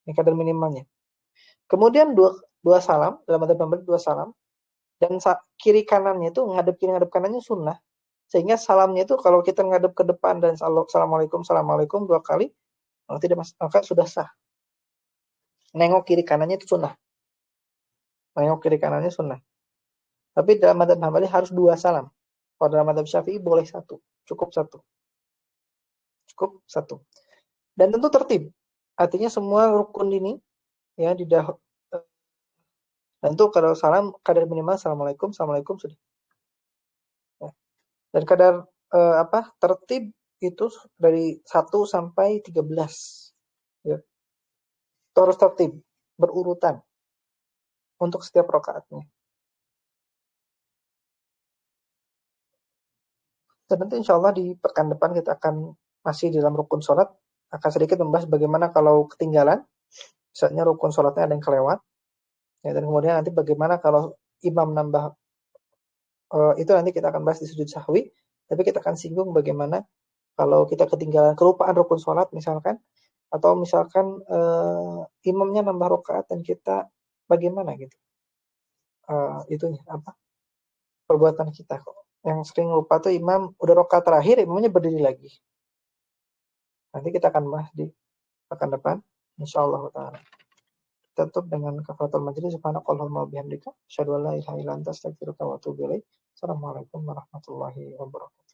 Ini kadar minimalnya. Kemudian dua salam, dalam adab Hanbali dua salam, dan kiri kanannya itu ngadep kiri ngadep kanannya sunnah. Sehingga salamnya itu kalau kita ngadep ke depan dan assalamualaikum dua kali, tidak maka sudah sah. Nengok kiri kanannya itu sunnah. Nengok kiri kanannya sunnah. Tapi dalam madhab Hambali harus dua salam. Kalau dalam madhab Syafi'i boleh satu. Cukup satu. Cukup satu. Dan tentu tertib. Artinya semua rukun ini ya dan itu kalau salam kadar minimal assalamualaikum sudah. Ya. Dan kadar tertib itu dari 1 sampai 13. Ya. Itu harus tertib, berurutan untuk setiap rakaatnya. Dan nanti insya Allah di pekan depan kita akan masih dalam rukun sholat, akan sedikit membahas bagaimana kalau ketinggalan, misalnya rukun sholatnya ada yang kelewat, ya, dan kemudian nanti bagaimana kalau imam nambah, itu nanti kita akan bahas di sujud sahwi, tapi kita akan singgung bagaimana kalau kita ketinggalan kelupaan rukun sholat misalkan, atau misalkan imamnya nambah rakaat dan kita bagaimana gitu, itunya apa perbuatan kita kok. Yang sering lupa tuh imam udah rakaat terakhir, imamnya berdiri lagi. Nanti kita akan bahas di pekan depan, insyaallah taala. Tutup dengan kafaratul majlis, subhanakallahumma wa bihamdika, asyhadu an la ilaha illa anta, astaghfiruka wa atubu ilaik. Assalamualaikum warahmatullahi wabarakatuh.